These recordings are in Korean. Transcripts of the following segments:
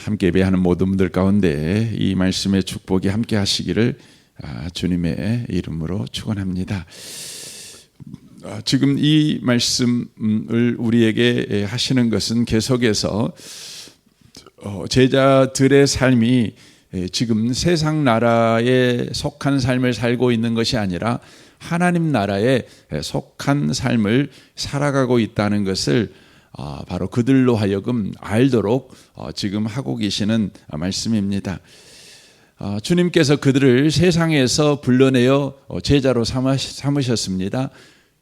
함께 예배하는 모든 분들 가운데 이 말씀의 축복이 함께 하시기를 주님의 이름으로 축원합니다. 지금 이 말씀을 우리에게 하시는 것은 계속해서 제자들의 삶이 지금 세상 나라에 속한 삶을 살고 있는 것이 아니라 하나님 나라에 속한 삶을 살아가고 있다는 것을 바로 그들로 하여금 알도록 지금 하고 계시는 말씀입니다. 주님께서 그들을 세상에서 불러내어 제자로 삼으셨습니다.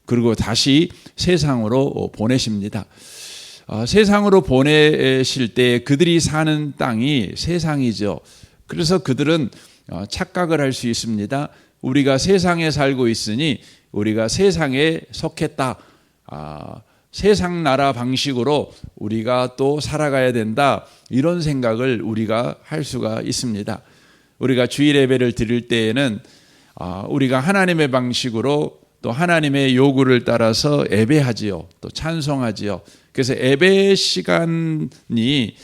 그리고 다시 세상으로 보내십니다. 세상으로 보내실 때 그들이 사는 땅이 세상이죠. 그래서 그들은 착각을 할 수 있습니다. 우리가 세상에 살고 있으니 우리가 세상에 속했다. 세상 나라 방식으로 우리가 또 살아가야 된다. 이런 생각을 우리가 할 수가 있습니다. 우리가 주일 예배를 드릴 때에는 우리가 하나님의 방식으로 또 하나님의 요구를 따라서 예배하지요. 또 찬송하지요. 그래서 예배 시간이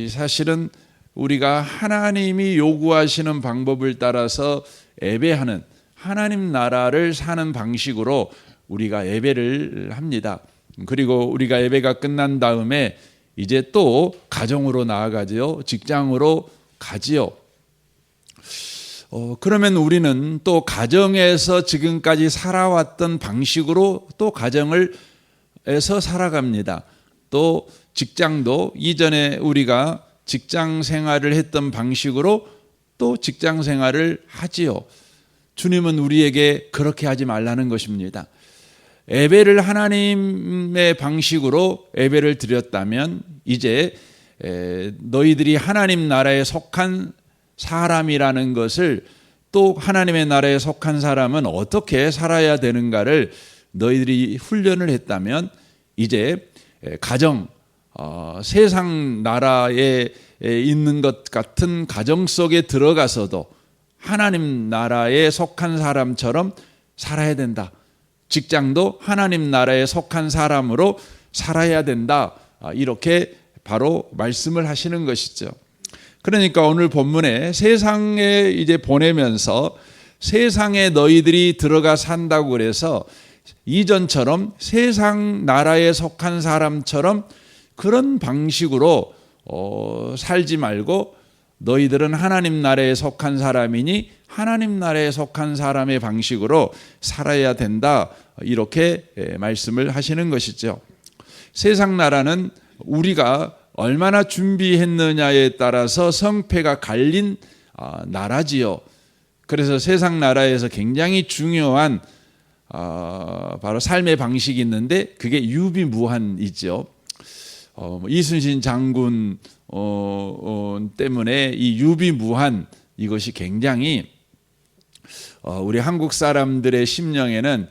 사실은 우리가 하나님이 요구하시는 방법을 따라서 예배하는 하나님 나라를 사는 방식으로 우리가 예배를 합니다. 그리고 우리가 예배가 끝난 다음에 이제 또 가정으로 나아가지요. 직장으로 가지요. 그러면 우리는 또 가정에서 지금까지 살아왔던 방식으로 또 가정에서 살아갑니다. 또 직장도 이전에 우리가 직장 생활을 했던 방식으로 또 직장 생활을 하지요. 주님은 우리에게 그렇게 하지 말라는 것입니다. 예배를 하나님의 방식으로 예배를 드렸다면 이제 너희들이 하나님 나라에 속한 사람이라는 것을 또 하나님의 나라에 속한 사람은 어떻게 살아야 되는가를 너희들이 훈련을 했다면 이제 가정, 세상 나라에 있는 것 같은 가정 속에 들어가서도 하나님 나라에 속한 사람처럼 살아야 된다. 직장도 하나님 나라에 속한 사람으로 살아야 된다. 이렇게 바로 말씀을 하시는 것이죠. 그러니까 오늘 본문에 세상에 이제 보내면서 세상에 너희들이 들어가 산다고 그래서 이전처럼 세상 나라에 속한 사람처럼 그런 방식으로 살지 말고 너희들은 하나님 나라에 속한 사람이니 하나님 나라에 속한 사람의 방식으로 살아야 된다. 이렇게 말씀을 하시는 것이죠. 세상 나라는 우리가 얼마나 준비했느냐에 따라서 성패가 갈린 나라지요. 그래서 세상 나라에서 굉장히 중요한 바로 삶의 방식이 있는데 그게 유비무환이죠. 이순신 장군 때문에 이 유비무환 이것이 굉장히 우리 한국 사람들의 심령에는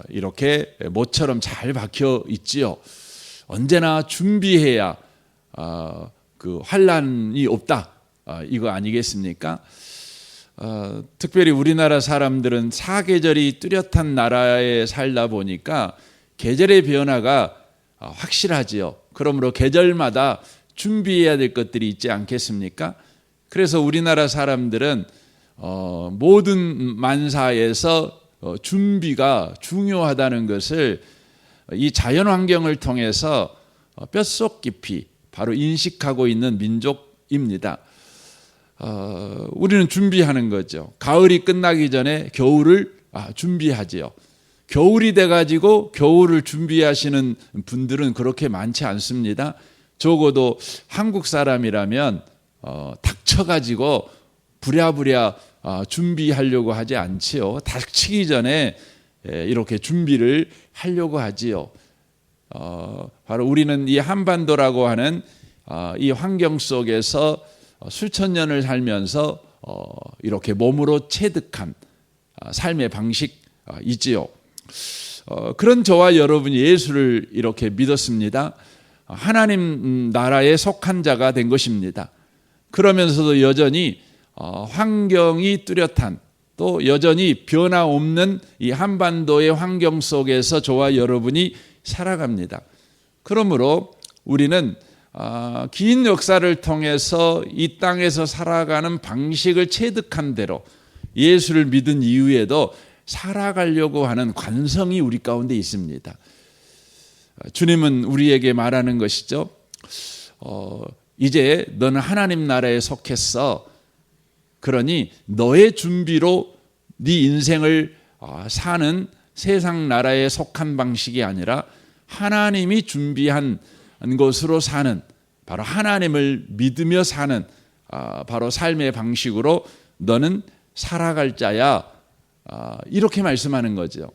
이렇게 모처럼 잘 박혀 있지요. 언제나 준비해야 그 환란이 없다. 이거 아니겠습니까? 특별히 우리나라 사람들은 사계절이 뚜렷한 나라에 살다 보니까 계절의 변화가 확실하지요. 그러므로 계절마다 준비해야 될 것들이 있지 않겠습니까? 그래서 우리나라 사람들은 모든 만사에서 준비가 중요하다는 것을 이 자연 환경을 통해서 뼛속 깊이 바로 인식하고 있는 민족입니다. 우리는 준비하는 거죠. 가을이 끝나기 전에 겨울을 준비하지요. 겨울이 돼가지고 겨울을 준비하시는 분들은 그렇게 많지 않습니다. 적어도 한국 사람이라면 닥쳐가지고 부랴부랴 준비하려고 하지 않지요. 닥치기 전에 이렇게 준비를 하려고 하지요. 바로 우리는 이 한반도라고 하는 이 환경 속에서 수천 년을 살면서 이렇게 몸으로 체득한 삶의 방식이지요. 그런 저와 여러분이 예수를 이렇게 믿었습니다. 하나님 나라에 속한 자가 된 것입니다. 그러면서도 여전히 환경이 뚜렷한 또 여전히 변화없는 이 한반도의 환경 속에서 저와 여러분이 살아갑니다. 그러므로 우리는 긴 역사를 통해서 이 땅에서 살아가는 방식을 체득한 대로 예수를 믿은 이후에도 살아가려고 하는 관성이 우리 가운데 있습니다. 주님은 우리에게 말하는 것이죠. 이제 너는 하나님 나라에 속했어. 그러니 너의 준비로 네 인생을 사는 세상 나라에 속한 방식이 아니라 하나님이 준비한 것으로 사는, 바로 하나님을 믿으며 사는 바로 삶의 방식으로 너는 살아갈 자야. 이렇게 말씀하는 거죠.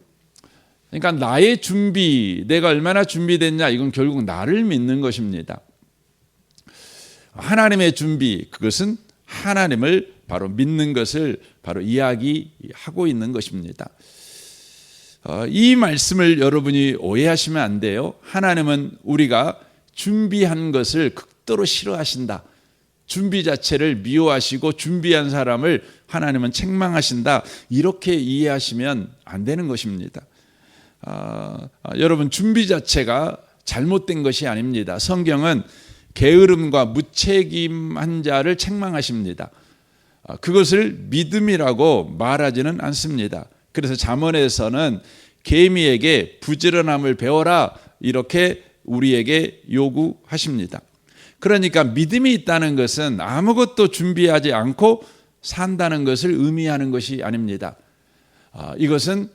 그러니까 나의 준비, 내가 얼마나 준비됐냐, 이건 결국 나를 믿는 것입니다. 하나님의 준비, 그것은 하나님을 바로 믿는 것을 바로 이야기하고 있는 것입니다. 이 말씀을 여러분이 오해하시면 안 돼요. 하나님은 우리가 준비한 것을 극도로 싫어하신다. 준비 자체를 미워하시고 준비한 사람을 하나님은 책망하신다. 이렇게 이해하시면 안 되는 것입니다. 여러분, 준비 자체가 잘못된 것이 아닙니다. 성경은 게으름과 무책임한 자를 책망하십니다. 그것을 믿음이라고 말하지는 않습니다. 그래서 잠언에서는 개미에게 부지런함을 배워라, 이렇게 우리에게 요구하십니다. 그러니까 믿음이 있다는 것은 아무것도 준비하지 않고 산다는 것을 의미하는 것이 아닙니다. 이것은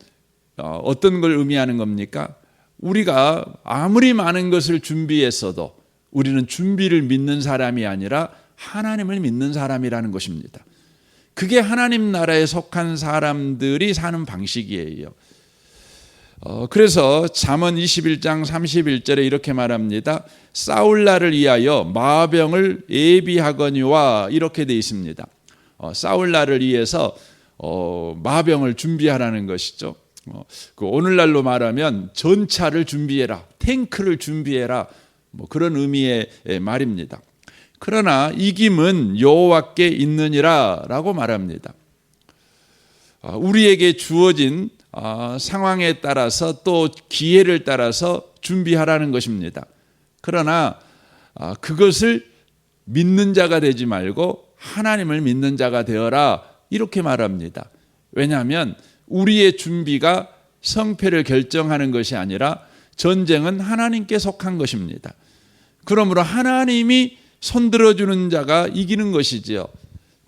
어떤 걸 의미하는 겁니까? 우리가 아무리 많은 것을 준비했어도 우리는 준비를 믿는 사람이 아니라 하나님을 믿는 사람이라는 것입니다. 그게 하나님 나라에 속한 사람들이 사는 방식이에요. 그래서 잠언 21장 31절에 이렇게 말합니다. 싸울 날을 위하여 마병을 예비하거니와, 이렇게 되어 있습니다. 싸울 날을 위해서 마병을 준비하라는 것이죠. 오늘날로 말하면 전차를 준비해라, 탱크를 준비해라, 그런 의미의 말입니다. 그러나 이김은 여호와께 있느니라 라고 말합니다. 우리에게 주어진 상황에 따라서 또 기회를 따라서 준비하라는 것입니다. 그러나 그것을 믿는 자가 되지 말고 하나님을 믿는 자가 되어라, 이렇게 말합니다. 왜냐하면 우리의 준비가 성패를 결정하는 것이 아니라 전쟁은 하나님께 속한 것입니다. 그러므로 하나님이 손들어주는 자가 이기는 것이지요.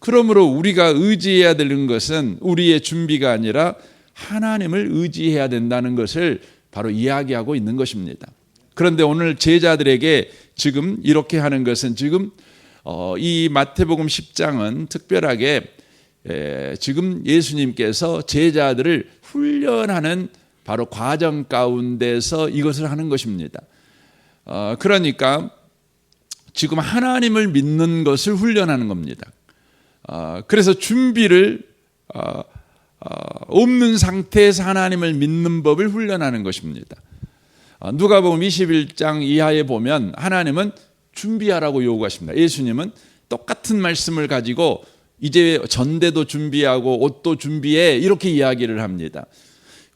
그러므로 우리가 의지해야 되는 것은 우리의 준비가 아니라 하나님을 의지해야 된다는 것을 바로 이야기하고 있는 것입니다. 그런데 오늘 제자들에게 지금 이렇게 하는 것은, 지금 이 마태복음 10장은 특별하게 지금 예수님께서 제자들을 훈련하는 바로 과정 가운데서 이것을 하는 것입니다. 그러니까 지금 하나님을 믿는 것을 훈련하는 겁니다. 그래서 준비를 없는 상태에서 하나님을 믿는 법을 훈련하는 것입니다. 누가복음 21장 이하에 보면 하나님은 준비하라고 요구하십니다. 예수님은 똑같은 말씀을 가지고 이제 전대도 준비하고 옷도 준비해, 이렇게 이야기를 합니다.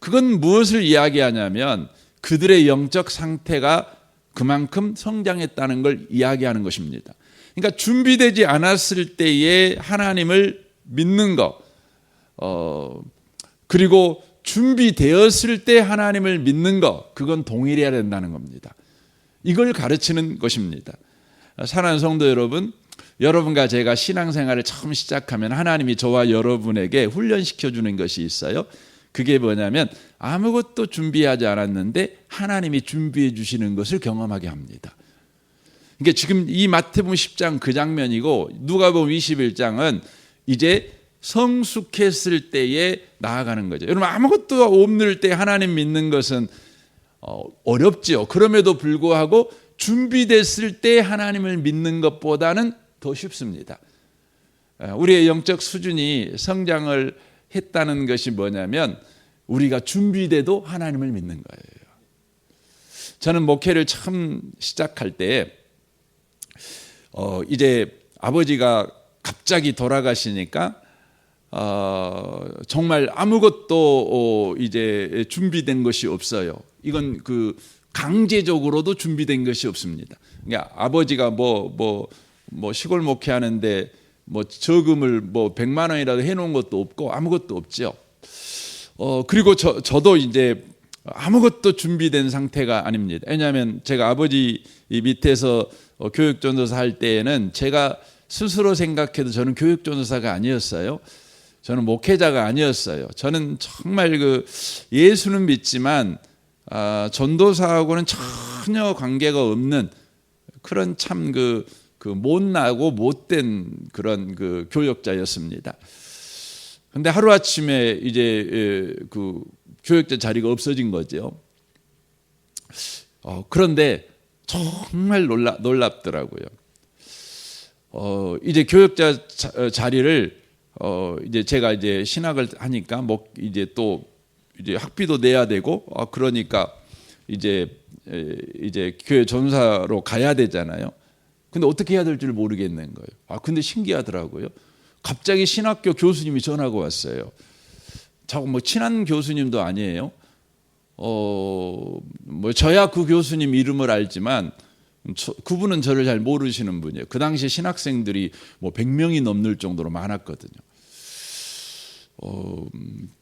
그건 무엇을 이야기하냐면 그들의 영적 상태가 그만큼 성장했다는 걸 이야기하는 것입니다. 그러니까 준비되지 않았을 때에 하나님을 믿는 것, 그리고 준비되었을 때 하나님을 믿는 것, 그건 동일해야 된다는 겁니다. 이걸 가르치는 것입니다. 사랑하는 성도 여러분, 여러분과 제가 신앙생활을 처음 시작하면 하나님이 저와 여러분에게 훈련시켜 주는 것이 있어요. 그게 뭐냐면 아무것도 준비하지 않았는데 하나님이 준비해 주시는 것을 경험하게 합니다. 그러니까 지금 이 마태복음 10장 그 장면이고, 누가복음 21장은 이제 성숙했을 때에 나아가는 거죠. 여러분, 아무것도 없을 때 하나님 믿는 것은 어렵지요. 그럼에도 불구하고 준비됐을 때 하나님을 믿는 것보다는 더 쉽습니다. 우리의 영적 수준이 성장을 했다는 것이 뭐냐면 우리가 준비돼도 하나님을 믿는 거예요. 저는 목회를 처음 시작할 때 이제 아버지가 갑자기 돌아가시니까 정말 아무것도 이제 준비된 것이 없어요. 이건 그 강제적으로도 준비된 것이 없습니다. 그러니까 아버지가 뭐 시골 목회하는데 뭐 저금을 뭐 100만 원이라도 해놓은 것도 없고 아무것도 없죠. 그리고 저도 이제 아무것도 준비된 상태가 아닙니다. 왜냐하면 제가 아버지 밑에서 교육전도사 할 때에는 제가 스스로 생각해도 저는 교육전도사가 아니었어요. 저는 목회자가 아니었어요. 저는 정말 예수는 믿지만 전도사하고는 전혀 관계가 없는 그런 참 못나고 못된 그런 교역자였습니다. 근데 하루아침에 이제 교역자 자리가 없어진 거죠. 그런데 정말 놀랍더라고요. 이제 교역자 자리를 이제 제가 이제 신학을 하니까 이제 또 이제 학비도 내야 되고 그러니까 이제 교회 전사로 가야 되잖아요. 근데 어떻게 해야 될지를 모르겠는 거예요. 근데 신기하더라고요. 갑자기 신학교 교수님이 전화가 왔어요. 자꾸 뭐 친한 교수님도 아니에요. 뭐 저야 그 교수님 이름을 알지만 그분은 저를 잘 모르시는 분이에요. 그 당시에 신학생들이 뭐 100명이 넘는 정도로 많았거든요.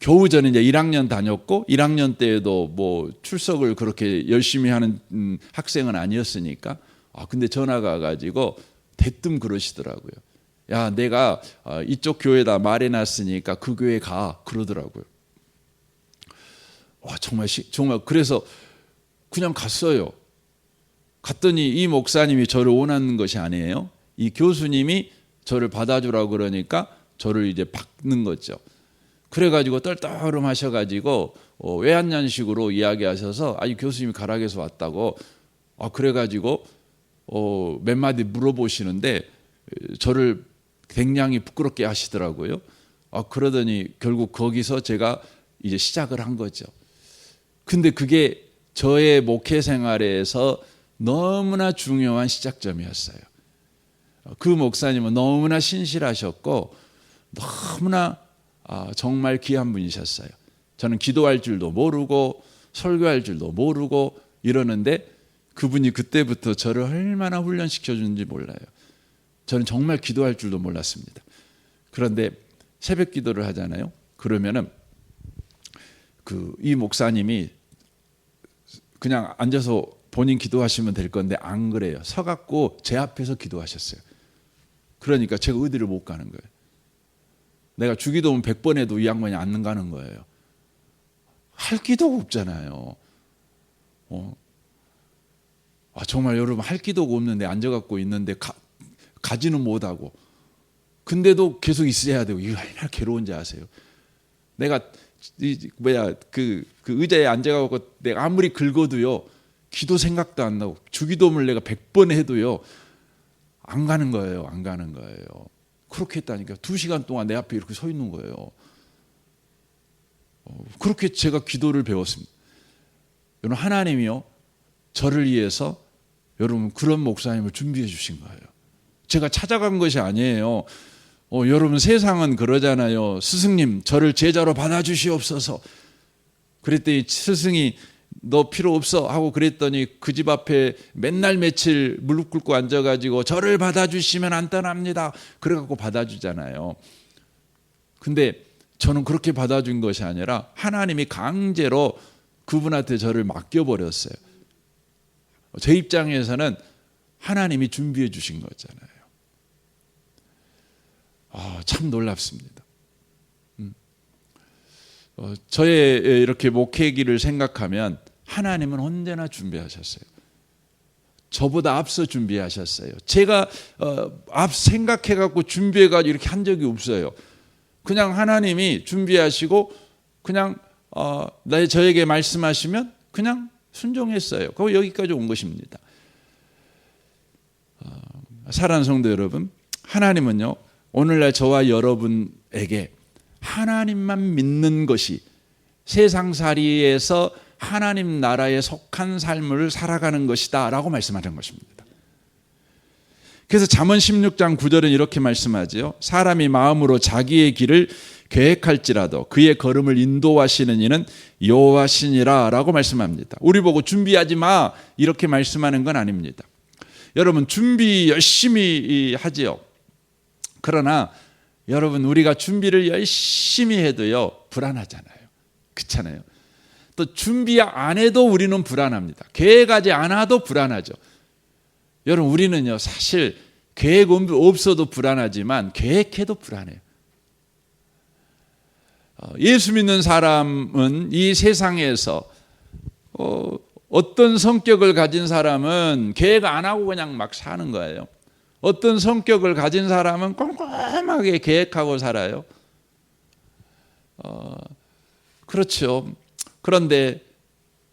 겨우 저는 이제 1학년 다녔고 1학년 때에도 뭐 출석을 그렇게 열심히 하는 학생은 아니었으니까 근데 전화가 와가지고 대뜸 그러시더라고요. 야, 내가 이쪽 교회다 말해놨으니까 그 교회 가 그러더라고요. 정말 그래서 그냥 갔어요. 갔더니 이 목사님이 저를 원하는 것이 아니에요. 이 교수님이 저를 받아주라고 그러니까 저를 이제 받는 거죠. 그래가지고 떨떠름하셔가지고 외환연식으로 이야기하셔서 이 교수님이 가락에서 왔다고 그래가지고 몇 마디 물어보시는데 저를 굉장히 부끄럽게 하시더라고요. 그러더니 결국 거기서 제가 이제 시작을 한 거죠. 근데 그게 저의 목회 생활에서 너무나 중요한 시작점이었어요. 그 목사님은 너무나 신실하셨고 너무나 정말 귀한 분이셨어요. 저는 기도할 줄도 모르고 설교할 줄도 모르고 이러는데 그분이 그때부터 저를 얼마나 훈련시켜 주는지 몰라요. 저는 정말 기도할 줄도 몰랐습니다. 그런데 새벽 기도를 하잖아요. 그러면은 이 목사님이 그냥 앉아서 본인 기도하시면 될 건데 안 그래요. 서갖고 제 앞에서 기도하셨어요. 그러니까 제가 어디를 못 가는 거예요. 내가 주기도문 100번 해도 이 양반이 안 가는 거예요. 할 기도가 없잖아요. 정말 여러분 할 기도가 없는데 앉아갖고 있는데 가지는 못하고 근데도 계속 있어야 되고 이거 얼마나 괴로운지 아세요? 내가 그 의자에 앉아갖고 내가 아무리 긁어도요 기도 생각도 안 나고 주기도문을 내가 100번 해도요 안 가는 거예요. 안 가는 거예요. 그렇게 했다니까 2시간 동안 내 앞에 이렇게 서 있는 거예요. 그렇게 제가 기도를 배웠습니다. 여러분 하나님이요 저를 위해서 여러분 그런 목사님을 준비해 주신 거예요. 제가 찾아간 것이 아니에요. 여러분 세상은 그러잖아요. 스승님 저를 제자로 받아주시옵소서. 그랬더니 스승이 너 필요 없어 하고 그랬더니 그 집 앞에 맨날 며칠 무릎 꿇고 앉아가지고 저를 받아주시면 안 떠납니다. 그래갖고 받아주잖아요. 근데 저는 그렇게 받아준 것이 아니라 하나님이 강제로 그분한테 저를 맡겨버렸어요. 제 입장에서는 하나님이 준비해 주신 거잖아요. 참 놀랍습니다. 저의 이렇게 목회기를 생각하면 하나님은 언제나 준비하셨어요. 저보다 앞서 준비하셨어요. 제가 앞 생각해갖고 준비해가지고 이렇게 한 적이 없어요. 그냥 하나님이 준비하시고 그냥 저에게 말씀하시면 그냥 순종했어요. 그리고 여기까지 온 것입니다. 사랑하는 성도 여러분, 하나님은요 오늘날 저와 여러분에게 하나님만 믿는 것이 세상살이에서 하나님 나라에 속한 삶을 살아가는 것이다 라고 말씀하는 것입니다. 그래서 잠언 16장 9절은 이렇게 말씀하죠. 사람이 마음으로 자기의 길을 계획할지라도 그의 걸음을 인도하시는 이는 여호와시니라 라고 말씀합니다. 우리 보고 준비하지 마 이렇게 말씀하는 건 아닙니다. 여러분 준비 열심히 하지요. 그러나 여러분 우리가 준비를 열심히 해도요 불안하잖아요. 그렇잖아요. 또 준비 안 해도 우리는 불안합니다. 계획하지 않아도 불안하죠. 여러분 우리는요 사실 계획 없어도 불안하지만 계획해도 불안해요. 예수 믿는 사람은 이 세상에서 어떤 성격을 가진 사람은 계획 안 하고 그냥 막 사는 거예요. 어떤 성격을 가진 사람은 꼼꼼하게 계획하고 살아요. 그렇죠. 그런데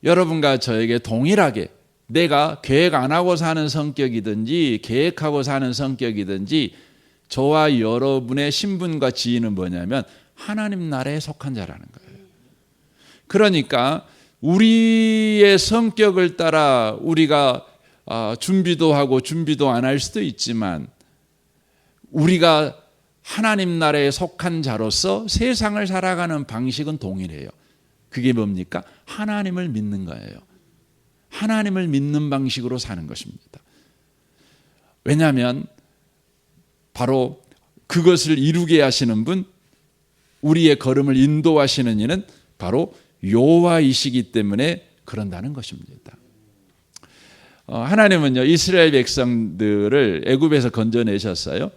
여러분과 저에게 동일하게 내가 계획 안 하고 사는 성격이든지 계획하고 사는 성격이든지 저와 여러분의 신분과 지위는 뭐냐면 하나님 나라에 속한 자라는 거예요. 그러니까 우리의 성격을 따라 우리가 준비도 하고 준비도 안 할 수도 있지만 우리가 하나님 나라에 속한 자로서 세상을 살아가는 방식은 동일해요. 그게 뭡니까? 하나님을 믿는 거예요. 하나님을 믿는 방식으로 사는 것입니다. 왜냐하면 바로 그것을 이루게 하시는 분, 우리의 걸음을 인도하시는 이는 바로 여호와이시기 때문에 그런다는 것입니다. 하나님은요 이스라엘 백성들을 애굽에서 건져내셨어요.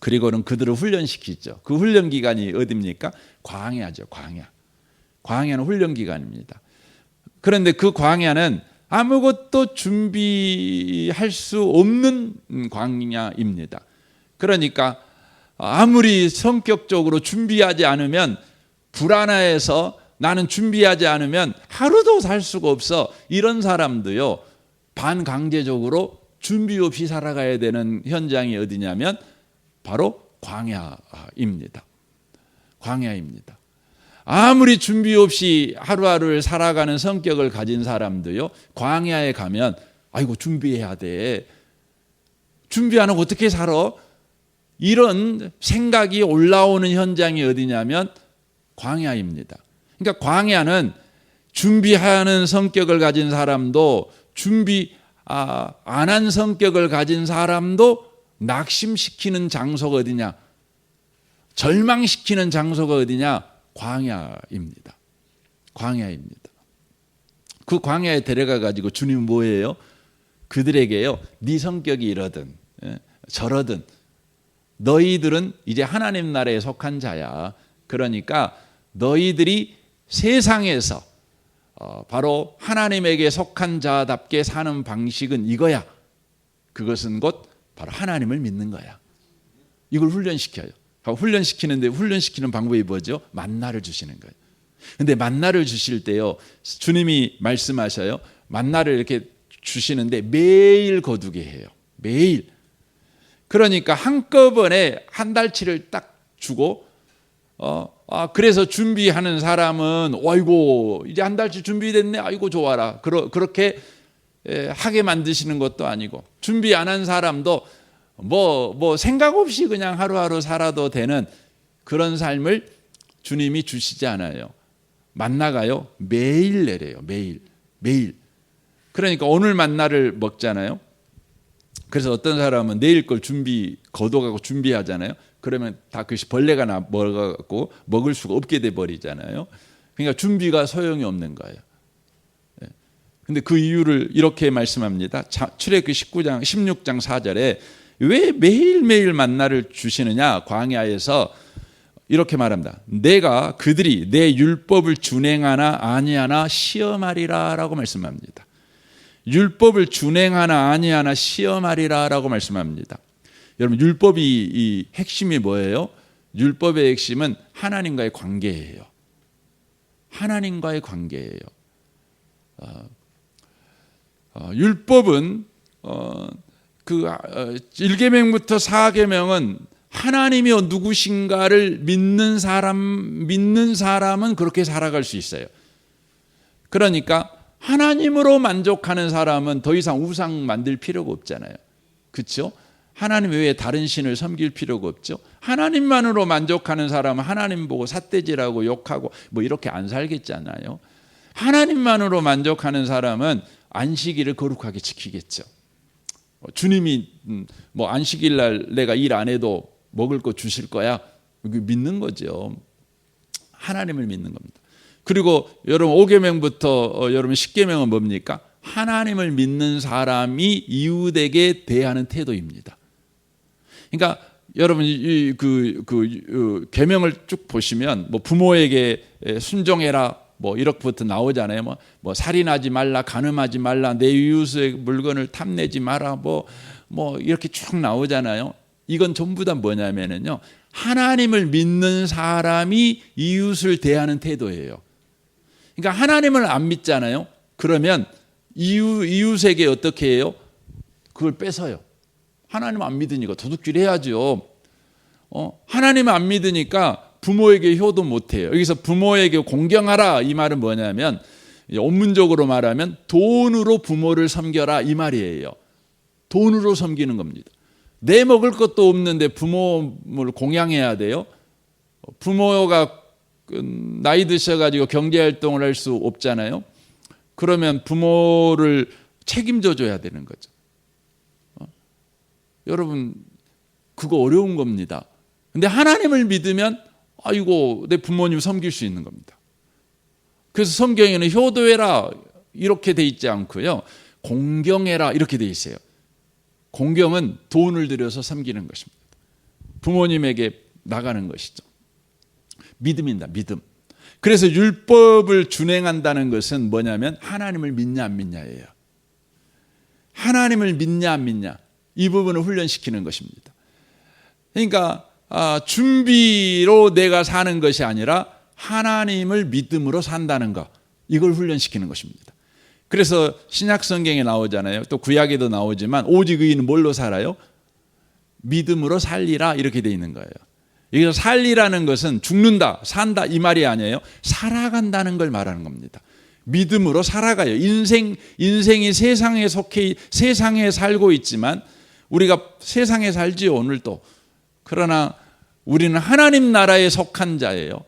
그리고는 그들을 훈련시키죠. 그 훈련 기간이 어디입니까? 광야죠. 광야는 훈련 기간입니다. 그런데 그 광야는 아무것도 준비할 수 없는 광야입니다. 그러니까 아무리 성격적으로 준비하지 않으면 불안해서 나는 준비하지 않으면 하루도 살 수가 없어. 이런 사람도요 반강제적으로 준비 없이 살아가야 되는 현장이 어디냐면 바로 광야입니다. 아무리 준비 없이 하루하루를 살아가는 성격을 가진 사람도요 광야에 가면 아이고 준비해야 돼. 준비 안 하고 어떻게 살아? 이런 생각이 올라오는 현장이 어디냐면 광야입니다. 그러니까 광야는 준비하는 성격을 가진 사람도 준비 안 한 성격을 가진 사람도 낙심시키는 장소가 어디냐? 절망시키는 장소가 어디냐? 광야입니다. 그 광야에 데려가 가지고 주님은 뭐예요? 그들에게요. 네 성격이 이러든 저러든 너희들은 이제 하나님 나라에 속한 자야. 그러니까 너희들이 세상에서 바로 하나님에게 속한 자답게 사는 방식은 이거야. 그것은 곧 바로 하나님을 믿는 거야. 이걸 훈련시켜요. 훈련시키는데 훈련시키는 방법이 뭐죠? 만나를 주시는 거예요. 근데 만나를 주실 때요. 주님이 말씀하셔요. 만나를 이렇게 주시는데 매일 거두게 해요. 매일. 그러니까 한꺼번에 한 달치를 딱 주고 그래서 준비하는 사람은 아이고 이제 한 달치 준비됐네. 아이고 좋아라. 그렇게 하게 만드시는 것도 아니고 준비 안 한 사람도 뭐 생각 없이 그냥 하루하루 살아도 되는 그런 삶을 주님이 주시지 않아요. 만나가요. 매일 내려요. 매일. 그러니까 오늘 만나를 먹잖아요. 그래서 어떤 사람은 내일 걸 거둬가고 준비하잖아요. 그러면 다 그것이 벌레가 먹어갖고 먹을 수가 없게 돼 버리잖아요. 그러니까 준비가 소용이 없는 거예요. 근데 그 이유를 이렇게 말씀합니다. 출애굽기 16장 4절에 왜 매일매일 만나를 주시느냐? 광야에서 이렇게 말합니다. 내가 그들이 내 율법을 준행하나 아니하나 시험하리라 라고 말씀합니다. 율법을 준행하나 아니하나 시험하리라 라고 말씀합니다. 여러분 율법이 이 핵심이 뭐예요? 율법의 핵심은 하나님과의 관계예요. 하나님과의 관계예요. 율법은 1계명부터 4계명은 하나님이 누구신가를 믿는 사람은 그렇게 살아갈 수 있어요. 그러니까 하나님으로 만족하는 사람은 더 이상 우상 만들 필요가 없잖아요. 그렇죠? 하나님 외에 다른 신을 섬길 필요가 없죠. 하나님만으로 만족하는 사람은 하나님 보고 삿대질하고 욕하고 뭐 이렇게 안 살겠잖아요. 하나님만으로 만족하는 사람은 안식일을 거룩하게 지키겠죠. 주님이 뭐 안식일 날 내가 일 안 해도 먹을 거 주실 거야. 믿는 거죠. 하나님을 믿는 겁니다. 그리고 여러분 5계명부터 여러분 10계명은 뭡니까? 하나님을 믿는 사람이 이웃에게 대하는 태도입니다. 그러니까 여러분 계명을 쭉 보시면 뭐 부모에게 순종해라 뭐 이렇게부터 나오잖아요. 뭐 살인하지 말라, 간음하지 말라, 내 이웃의 물건을 탐내지 마라, 뭐 이렇게 쭉 나오잖아요. 이건 전부 다 뭐냐면은요, 하나님을 믿는 사람이 이웃을 대하는 태도예요. 그러니까 하나님을 안 믿잖아요. 그러면 이웃에게 어떻게 해요? 그걸 뺏어요. 하나님 안 믿으니까 도둑질 해야죠. 하나님 안 믿으니까 부모에게 효도 못해요. 여기서 부모에게 공경하라 이 말은 뭐냐면 원문적으로 말하면 돈으로 부모를 섬겨라 이 말이에요. 돈으로 섬기는 겁니다. 내 먹을 것도 없는데 부모를 공양해야 돼요. 부모가 나이 드셔가지고 경제활동을 할 수 없잖아요. 그러면 부모를 책임져 줘야 되는 거죠. 여러분 그거 어려운 겁니다. 근데 하나님을 믿으면 아이고 내 부모님 섬길 수 있는 겁니다. 그래서 성경에는 효도해라 이렇게 돼 있지 않고요, 공경해라 이렇게 돼 있어요. 공경은 돈을 들여서 섬기는 것입니다. 부모님에게 나가는 것이죠. 믿음입니다. 믿음. 그래서 율법을 준행한다는 것은 뭐냐면 하나님을 믿냐 안 믿냐예요. 하나님을 믿냐 안 믿냐 이 부분을 훈련시키는 것입니다. 그러니까 준비로 내가 사는 것이 아니라 하나님을 믿음으로 산다는 것, 이걸 훈련시키는 것입니다. 그래서 신약 성경에 나오잖아요. 또 구약에도 나오지만 오직 의인은 뭘로 살아요? 믿음으로 살리라 이렇게 돼 있는 거예요. 여기서 살리라는 것은 죽는다, 산다 이 말이 아니에요. 살아간다는 걸 말하는 겁니다. 믿음으로 살아가요. 인생이 세상에 속해 세상에 살고 있지만 우리가 세상에 살지요 오늘도. 그러나 우리는 하나님 나라에 속한 자예요.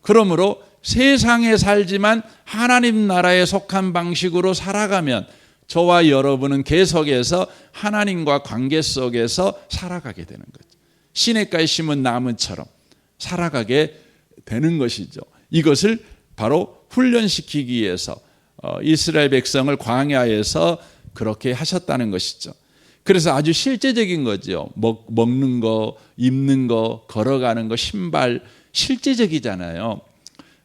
그러므로 세상에 살지만 하나님 나라에 속한 방식으로 살아가면 저와 여러분은 계속해서 하나님과 관계 속에서 살아가게 되는 거죠. 시냇가에 심은 나무처럼 살아가게 되는 것이죠. 이것을 바로 훈련시키기 위해서 이스라엘 백성을 광야에서 그렇게 하셨다는 것이죠. 그래서 아주 실제적인 거죠. 먹는 거, 입는 거, 걸어가는 거, 신발, 실제적이잖아요.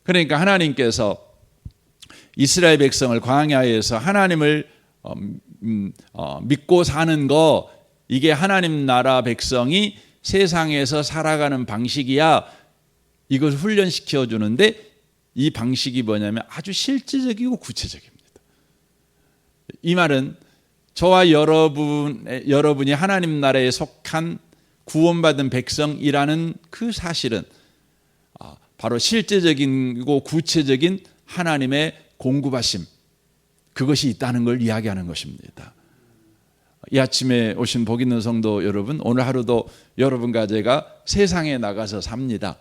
그러니까 하나님께서 이스라엘 백성을 광야에서 하나님을 믿고 사는 거, 이게 하나님 나라 백성이 세상에서 살아가는 방식이야. 이걸 훈련시켜 주는데 이 방식이 뭐냐면 아주 실제적이고 구체적입니다. 이 말은 저와 여러분이 하나님 나라에 속한 구원받은 백성이라는 그 사실은 바로 실제적이고 구체적인 하나님의 공급하심, 그것이 있다는 걸 이야기하는 것입니다. 이 아침에 오신 복 있는 성도 여러분, 오늘 하루도 여러분과 제가 세상에 나가서 삽니다.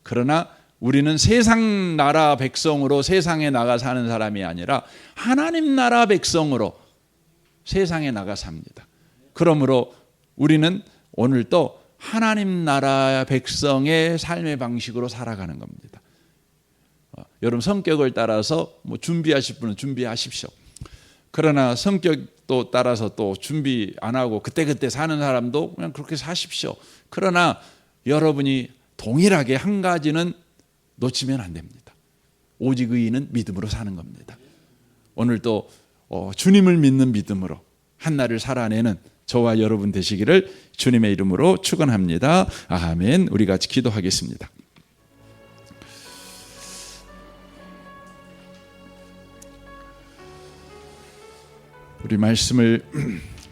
그러나 우리는 세상 나라 백성으로 세상에 나가 사는 사람이 아니라 하나님 나라 백성으로 세상에 나가 삽니다. 그러므로 우리는 오늘도 하나님 나라 백성의 삶의 방식으로 살아가는 겁니다. 여러분 성격을 따라서 뭐 준비하실 분은 준비하십시오. 그러나 성격도 따라서 또 준비 안 하고 그때그때 사는 사람도 그냥 그렇게 사십시오. 그러나 여러분이 동일하게 한 가지는 놓치면 안 됩니다. 오직 의인은 믿음으로 사는 겁니다. 오늘도 주님을 믿는 믿음으로 한날을 살아내는 저와 여러분 되시기를 주님의 이름으로 축원합니다. 아멘. 우리 같이 기도하겠습니다. 우리 말씀을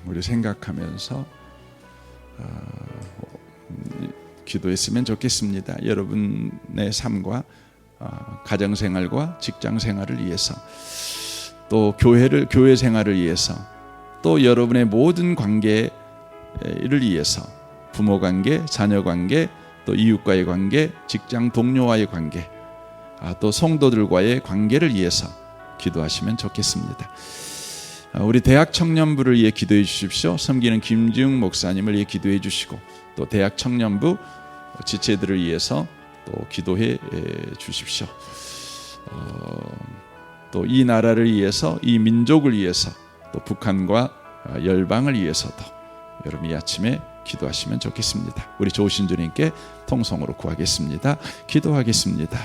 우리 생각하면서 기도했으면 좋겠습니다. 여러분의 삶과 가정생활과 직장생활을 위해서, 또 교회 생활을 위해서, 또 여러분의 모든 관계를 위해서, 부모관계, 자녀관계, 또 이웃과의 관계, 직장 동료와의 관계, 또 성도들과의 관계를 위해서 기도하시면 좋겠습니다. 우리 대학 청년부를 위해 기도해 주십시오. 섬기는 김지웅 목사님을 위해 기도해 주시고 또 대학 청년부 지체들을 위해서 또 기도해 주십시오. 또 이 나라를 위해서, 이 민족을 위해서, 또 북한과 열방을 위해서도 여러분 이 아침에 기도하시면 좋겠습니다. 우리 좋으신 주님께 통성으로 구하겠습니다. 기도하겠습니다.